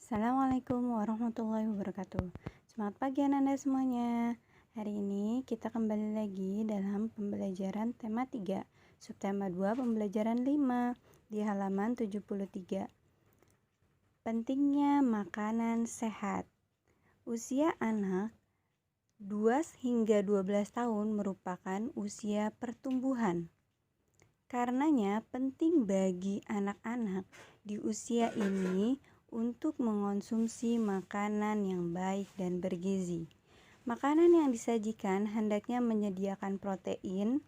Assalamualaikum warahmatullahi wabarakatuh. Semangat pagi anak-anak semuanya. Hari ini kita kembali lagi dalam pembelajaran tema 3, subtema 2 pembelajaran 5 di halaman 73. Pentingnya makanan sehat. Usia anak 2 hingga 12 tahun merupakan usia pertumbuhan. Karenanya penting bagi anak-anak di usia ini untuk mengonsumsi makanan yang baik dan bergizi. Makanan yang disajikan hendaknya menyediakan protein,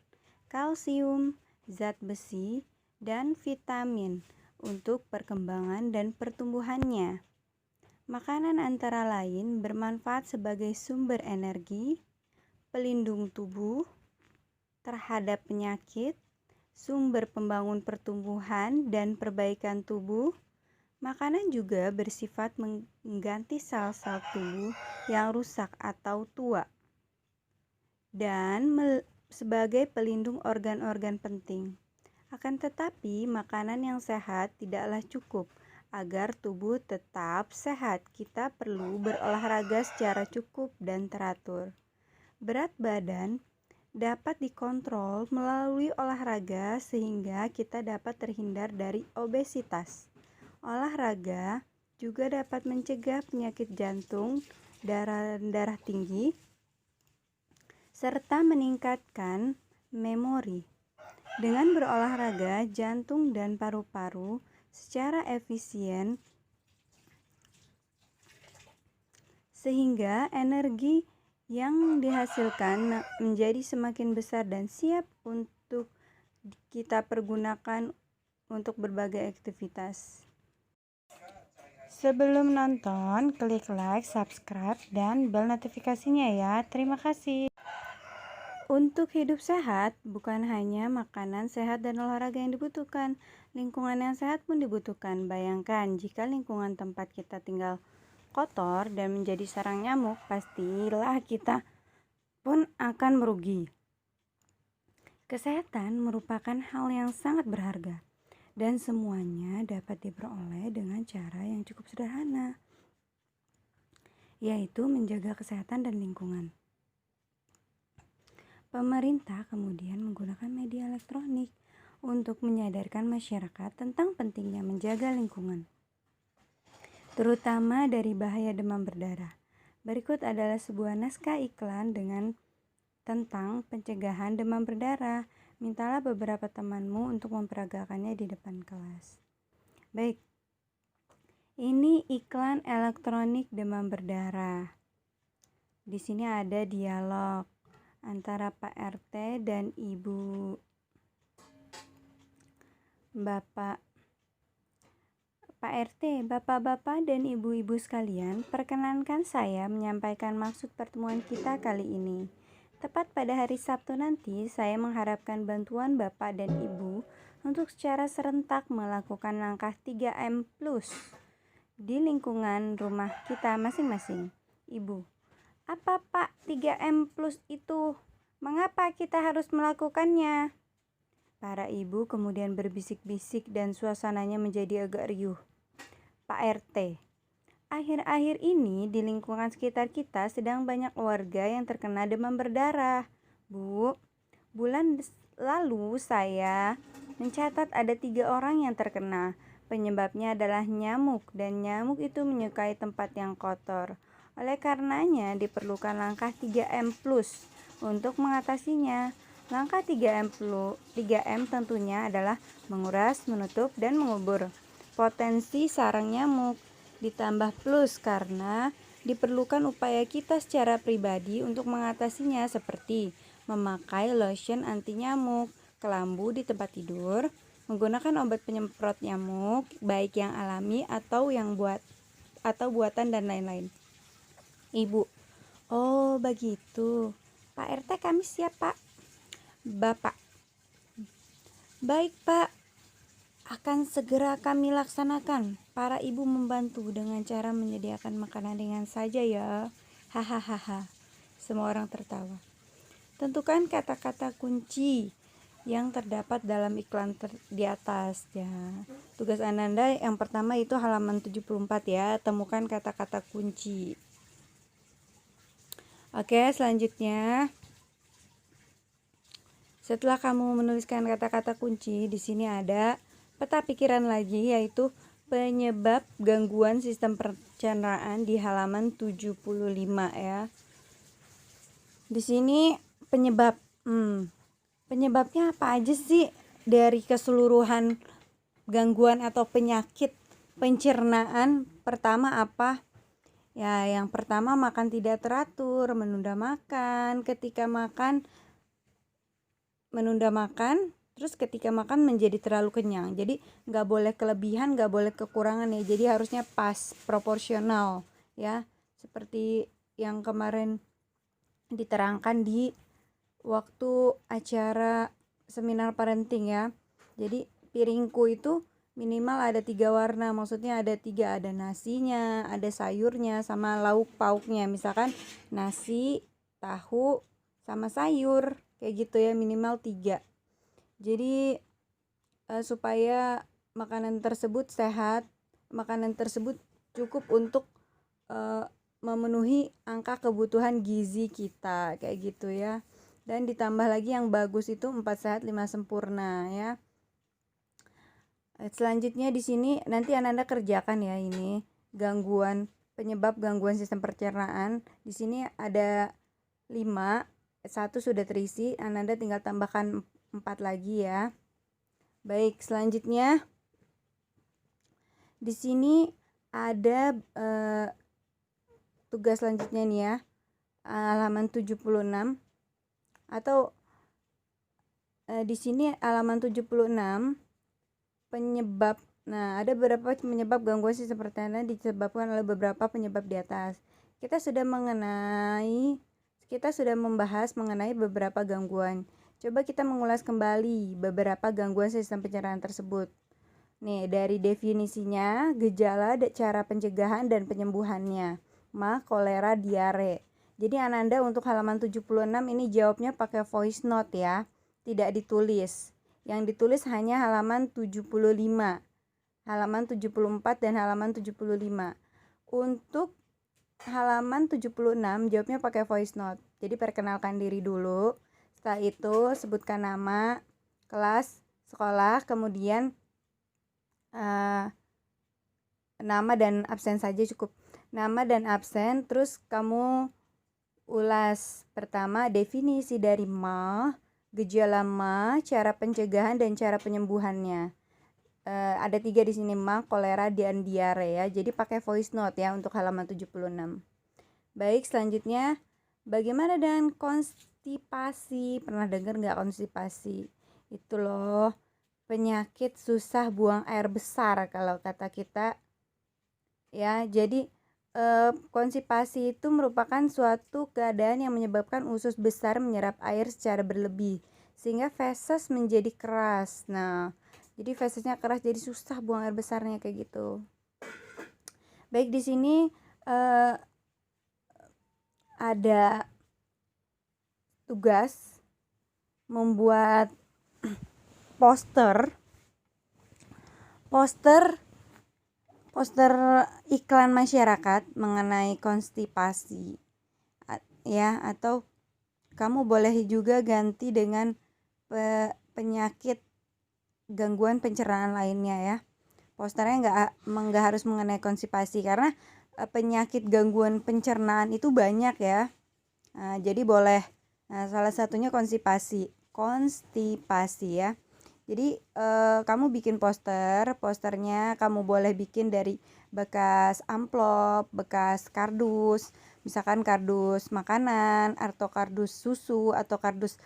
kalsium, zat besi, dan vitamin untuk perkembangan dan pertumbuhannya. Makanan antara lain bermanfaat sebagai sumber energi, pelindung tubuh terhadap penyakit, sumber pembangun pertumbuhan dan perbaikan tubuh. Makanan juga bersifat mengganti sel-sel tubuh yang rusak atau tua dan sebagai pelindung organ-organ penting. Akan tetapi, makanan yang sehat tidaklah cukup. Agar tubuh tetap sehat, kita perlu berolahraga secara cukup dan teratur. Berat badan dapat dikontrol melalui olahraga sehingga kita dapat terhindar dari obesitas. Olahraga juga dapat mencegah penyakit jantung, darah tinggi, serta meningkatkan memori. Dengan berolahraga, jantung dan paru-paru secara efisien sehingga energi yang dihasilkan menjadi semakin besar dan siap untuk kita pergunakan untuk berbagai aktivitas. Sebelum nonton, klik like, subscribe, dan bel notifikasinya ya. Terima kasih. Untuk hidup sehat, bukan hanya makanan sehat dan olahraga yang dibutuhkan, lingkungan yang sehat pun dibutuhkan. Bayangkan jika lingkungan tempat kita tinggal kotor dan menjadi sarang nyamuk, pastilah kita pun akan merugi. Kesehatan merupakan hal yang sangat berharga. Dan semuanya dapat diperoleh dengan cara yang cukup sederhana, yaitu menjaga kesehatan dan lingkungan. Pemerintah kemudian menggunakan media elektronik untuk menyadarkan masyarakat tentang pentingnya menjaga lingkungan, terutama dari bahaya demam berdarah. Berikut adalah sebuah naskah iklan tentang pencegahan demam berdarah. Mintalah beberapa temanmu untuk memperagakannya di depan kelas. Baik, ini iklan elektronik demam berdarah. Di sini ada dialog antara Pak RT dan Ibu Bapak. Pak RT, Bapak-bapak dan Ibu-ibu sekalian, perkenankan saya menyampaikan maksud pertemuan kita kali ini. Tepat pada hari Sabtu nanti, saya mengharapkan bantuan Bapak dan Ibu untuk secara serentak melakukan langkah 3M+ di lingkungan rumah kita masing-masing. Ibu, apa Pak 3M+ itu? Mengapa kita harus melakukannya? Para ibu kemudian berbisik-bisik dan suasananya menjadi agak riuh. Pak RT, akhir-akhir ini di lingkungan sekitar kita sedang banyak warga yang terkena demam berdarah. Bu, bulan lalu saya mencatat ada 3 orang yang terkena. Penyebabnya adalah nyamuk dan nyamuk itu menyukai tempat yang kotor. Oleh karenanya diperlukan langkah 3M+ untuk mengatasinya. Langkah 3M tentunya adalah menguras, menutup, dan mengubur potensi sarang nyamuk. Ditambah plus karena diperlukan upaya kita secara pribadi untuk mengatasinya seperti memakai lotion anti nyamuk, kelambu di tempat tidur, menggunakan obat penyemprot nyamuk baik yang alami atau buatan dan lain-lain. Ibu, oh begitu. Pak RT kami siap Pak. Bapak, baik Pak, akan segera kami laksanakan. Para ibu membantu dengan cara menyediakan makanan ringan saja ya. Hahaha. Semua orang tertawa. Tentukan kata-kata kunci yang terdapat dalam iklan di atas ya. Tugas Ananda yang pertama itu halaman 74 ya, temukan kata-kata kunci. Oke, selanjutnya setelah kamu menuliskan kata-kata kunci, di sini ada peta pikiran lagi, yaitu penyebab gangguan sistem pencernaan di halaman 75 ya. Di sini penyebabnya apa aja sih dari keseluruhan gangguan atau penyakit pencernaan? Pertama apa? Ya, yang pertama makan tidak teratur, menunda makan, terus ketika makan menjadi terlalu kenyang. Jadi nggak boleh kelebihan, nggak boleh kekurangan ya. Jadi harusnya pas, proporsional ya. Seperti yang kemarin diterangkan di waktu acara seminar parenting ya. Jadi piringku itu minimal ada 3 warna, maksudnya ada 3, ada nasinya, ada sayurnya, sama lauk pauknya. Misalkan nasi, tahu, sama sayur, kayak gitu ya, minimal 3. Jadi supaya makanan tersebut sehat, makanan tersebut cukup untuk memenuhi angka kebutuhan gizi kita, kayak gitu ya. Dan ditambah lagi yang bagus itu 4 sehat 5 sempurna ya. Selanjutnya di sini nanti Ananda kerjakan ya, ini penyebab gangguan sistem pencernaan. Di sini ada 5, 1 sudah terisi, Ananda tinggal tambahkan 4 lagi ya. Baik, selanjutnya di sini ada tugas selanjutnya nih ya, halaman 76 atau di sini halaman 76 penyebab. Nah, ada beberapa penyebab gangguan sistem pencernaan disebabkan oleh beberapa penyebab di atas. Kita sudah membahas mengenai beberapa gangguan. Coba kita mengulas kembali beberapa gangguan sistem pencernaan tersebut. Nih, dari definisinya, gejala, cara pencegahan dan penyembuhannya. Kolera, diare. Jadi Ananda untuk halaman 76 ini jawabnya pakai voice note ya, tidak ditulis. Yang ditulis hanya halaman 75, halaman 74 dan halaman 75. Untuk halaman 76 jawabnya pakai voice note. Jadi perkenalkan diri dulu. Setelah itu sebutkan nama, kelas, sekolah, kemudian nama dan absen saja cukup. Nama dan absen, terus kamu ulas pertama definisi dari gejala cara pencegahan dan cara penyembuhannya. Ada 3 di sini, kolera, dan diare ya. Jadi pakai voice note ya untuk halaman 76. Baik, selanjutnya bagaimana dengan konstipasi? Pernah dengar nggak konstipasi? Itu loh, penyakit susah buang air besar kalau kata kita ya. Jadi konstipasi itu merupakan suatu keadaan yang menyebabkan usus besar menyerap air secara berlebih sehingga feses menjadi keras. Nah, jadi fesesnya keras, jadi susah buang air besarnya, kayak gitu. Baik, di sini ada tugas membuat poster iklan masyarakat mengenai konstipasi ya, atau kamu boleh juga ganti dengan penyakit gangguan pencernaan lainnya ya. Posternya nggak harus mengenai konstipasi, karena penyakit gangguan pencernaan itu banyak ya. Nah, jadi boleh. Nah, salah satunya konstipasi ya. Jadi kamu bikin posternya kamu boleh bikin dari bekas amplop, bekas kardus, misalkan kardus makanan atau kardus susu atau kardus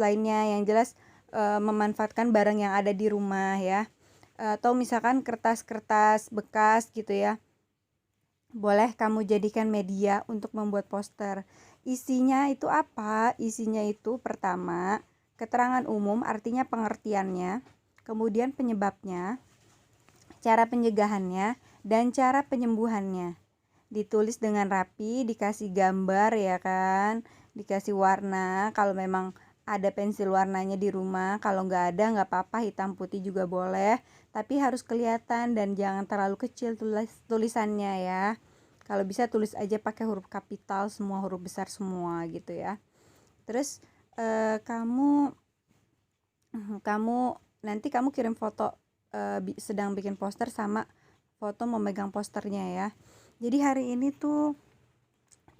lainnya, yang jelas memanfaatkan barang yang ada di rumah ya. Atau misalkan kertas-kertas bekas gitu ya. Boleh kamu jadikan media untuk membuat poster. Isinya itu apa? Isinya itu pertama, keterangan umum, artinya pengertiannya, kemudian penyebabnya, cara pencegahannya, dan cara penyembuhannya. Ditulis dengan rapi, dikasih gambar ya kan, dikasih warna kalau memang ada pensil warnanya di rumah. Kalau nggak ada nggak apa-apa, hitam putih juga boleh, tapi harus kelihatan dan jangan terlalu kecil tulisannya ya. Kalau bisa tulis aja pakai huruf kapital semua, huruf besar semua gitu ya. Terus kamu nanti kamu kirim foto sedang bikin poster sama foto memegang posternya ya. Jadi hari ini tuh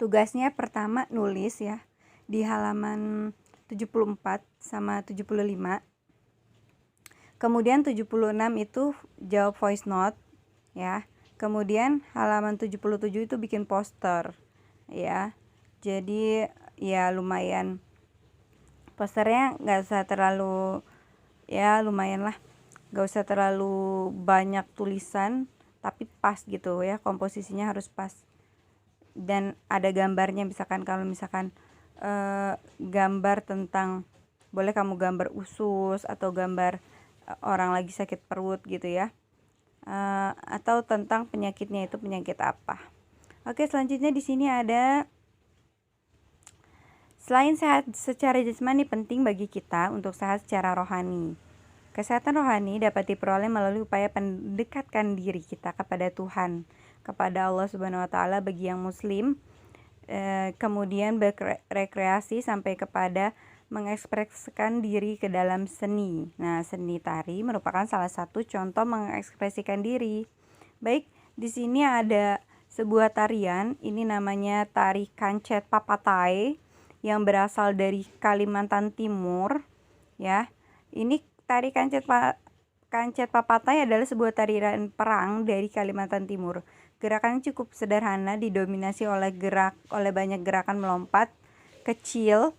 tugasnya pertama nulis ya di halaman 74 sama 75. Kemudian 76 itu jawab voice note ya. Kemudian halaman 77 itu bikin poster ya. Jadi ya lumayan, posternya nggak usah terlalu, ya lumayan lah, nggak usah terlalu banyak tulisan, tapi pas gitu ya, komposisinya harus pas dan ada gambarnya. Misalkan kalau misalkan gambar tentang, boleh kamu gambar usus atau gambar orang lagi sakit perut gitu ya, atau tentang penyakitnya itu penyakit apa. Oke, selanjutnya di sini ada, selain sehat secara jasmani, penting bagi kita untuk sehat secara rohani. Kesehatan rohani dapat diperoleh melalui upaya mendekatkan diri kita kepada Tuhan, kepada Allah Subhanahu wa taala bagi yang muslim, kemudian berrekreasi sampai kepada mengekspresikan diri ke dalam seni. Nah, seni tari merupakan salah satu contoh mengekspresikan diri. Baik, di sini ada sebuah tarian, ini namanya tari Kancet Papatai yang berasal dari Kalimantan Timur ya. Ini tari Kancet Papatai adalah sebuah tarian perang dari Kalimantan Timur. Gerakannya cukup sederhana, didominasi oleh banyak gerakan melompat kecil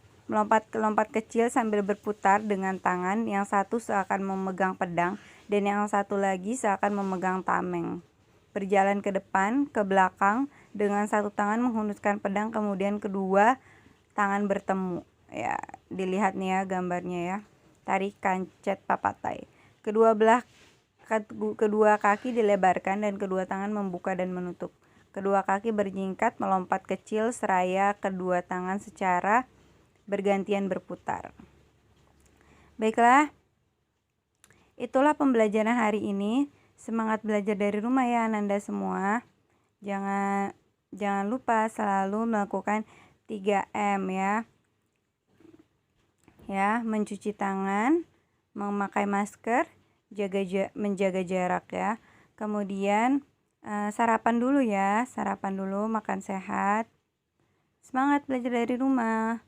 sambil berputar dengan tangan, yang satu seakan memegang pedang dan yang satu lagi seakan memegang tameng. Berjalan ke depan, ke belakang dengan satu tangan menghunuskan pedang, kemudian kedua tangan bertemu. Ya, dilihat nih ya gambarnya ya. Tari Kancet Papatai. Kedua kaki dilebarkan dan kedua tangan membuka dan menutup. Kedua kaki berjingkat melompat kecil seraya kedua tangan secara bergantian berputar. Baiklah, itulah pembelajaran hari ini. Semangat belajar dari rumah ya Ananda semua. Jangan lupa selalu melakukan 3M ya. Ya, mencuci tangan, memakai masker, menjaga jarak ya. Kemudian sarapan dulu, makan sehat. Semangat belajar dari rumah.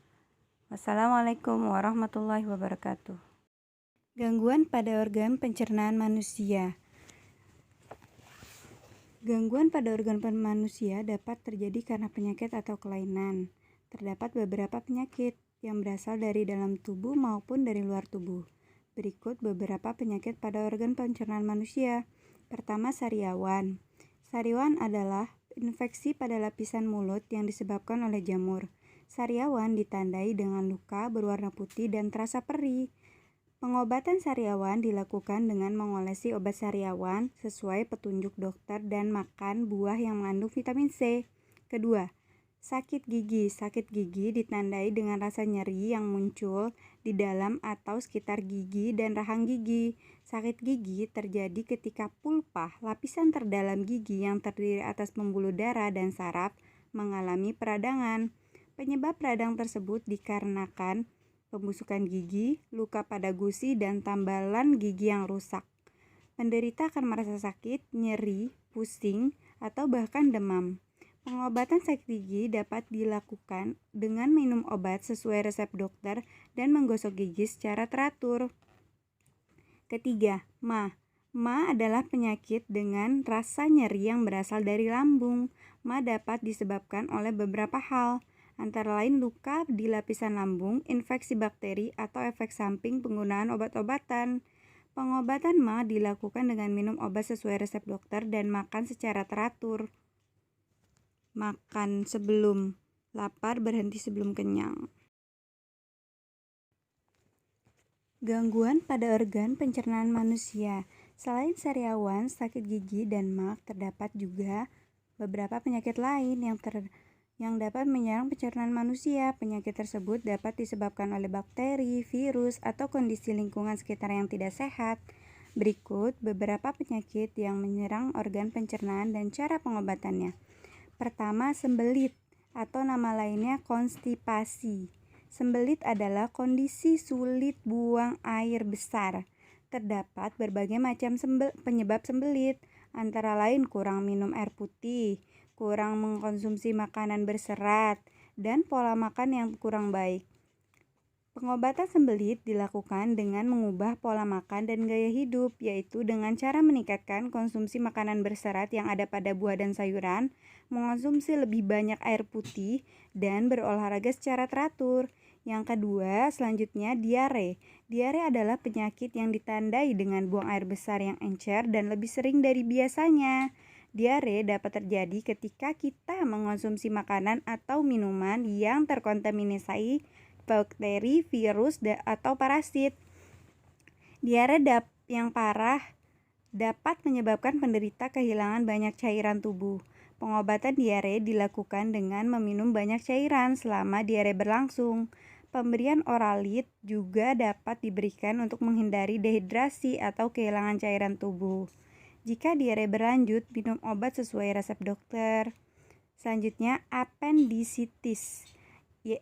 Wassalamualaikum warahmatullahi wabarakatuh. Gangguan pada organ pencernaan manusia. Gangguan pada organ manusia dapat terjadi karena penyakit atau kelainan. Terdapat beberapa penyakit yang berasal dari dalam tubuh maupun dari luar tubuh. Berikut beberapa penyakit pada organ pencernaan manusia. Pertama, sariawan. Sariawan adalah infeksi pada lapisan mulut yang disebabkan oleh jamur. Sariawan ditandai dengan luka berwarna putih dan terasa perih. Pengobatan sariawan dilakukan dengan mengolesi obat sariawan sesuai petunjuk dokter dan makan buah yang mengandung vitamin C. Kedua, sakit gigi. Sakit gigi ditandai dengan rasa nyeri yang muncul di dalam atau sekitar gigi dan rahang gigi. Sakit gigi terjadi ketika pulpa, lapisan terdalam gigi yang terdiri atas pembuluh darah dan saraf, mengalami peradangan. Penyebab radang tersebut dikarenakan pembusukan gigi, luka pada gusi, dan tambalan gigi yang rusak. Penderita akan merasa sakit, nyeri, pusing, atau bahkan demam. Pengobatan sakit gigi dapat dilakukan dengan minum obat sesuai resep dokter dan menggosok gigi secara teratur. Ketiga, MA. MA adalah penyakit dengan rasa nyeri yang berasal dari lambung. MA dapat disebabkan oleh beberapa hal, antara lain luka di lapisan lambung, infeksi bakteri, atau efek samping penggunaan obat-obatan. Pengobatan MA dilakukan dengan minum obat sesuai resep dokter dan makan secara teratur. Makan sebelum lapar, berhenti sebelum kenyang. Gangguan pada organ pencernaan manusia. Selain sariawan, sakit gigi, dan MA, terdapat juga beberapa penyakit lain yang yang dapat menyerang pencernaan manusia. Penyakit tersebut dapat disebabkan oleh bakteri, virus, atau kondisi lingkungan sekitar yang tidak sehat. Berikut beberapa penyakit yang menyerang organ pencernaan dan cara pengobatannya. Pertama, sembelit atau nama lainnya konstipasi. Sembelit adalah kondisi sulit buang air besar. Terdapat berbagai macam penyebab sembelit, antara lain kurang minum air putih, kurang mengkonsumsi makanan berserat, dan pola makan yang kurang baik. Pengobatan sembelit dilakukan dengan mengubah pola makan dan gaya hidup, yaitu dengan cara meningkatkan konsumsi makanan berserat yang ada pada buah dan sayuran, mengonsumsi lebih banyak air putih, dan berolahraga secara teratur. Yang kedua, selanjutnya diare. Diare adalah penyakit yang ditandai dengan buang air besar yang encer dan lebih sering dari biasanya. Diare dapat terjadi ketika kita mengonsumsi makanan atau minuman yang terkontaminasi bakteri, virus, atau parasit. Diare yang parah dapat menyebabkan penderita kehilangan banyak cairan tubuh. Pengobatan diare dilakukan dengan meminum banyak cairan selama diare berlangsung. Pemberian oralit juga dapat diberikan untuk menghindari dehidrasi atau kehilangan cairan tubuh. Jika diare berlanjut, minum obat sesuai resep dokter. Selanjutnya, apendisitis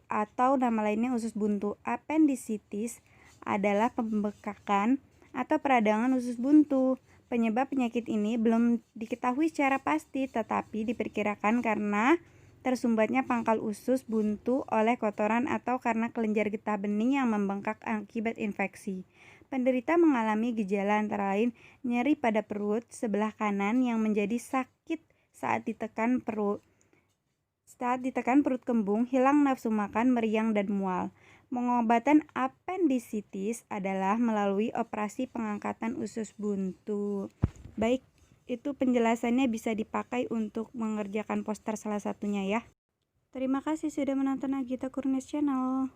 atau nama lainnya usus buntu. Apendisitis adalah pembekakan atau peradangan usus buntu. Penyebab penyakit ini belum diketahui secara pasti, tetapi diperkirakan karena tersumbatnya pangkal usus buntu oleh kotoran atau karena kelenjar getah bening yang membengkak akibat infeksi. Penderita mengalami gejala antara lain nyeri pada perut sebelah kanan yang menjadi sakit saat ditekan perut kembung, hilang nafsu makan, meriang, dan mual. Pengobatan apendisitis adalah melalui operasi pengangkatan usus buntu. Baik, itu penjelasannya bisa dipakai untuk mengerjakan poster salah satunya ya. Terima kasih sudah menonton Agita Kurnias Channel.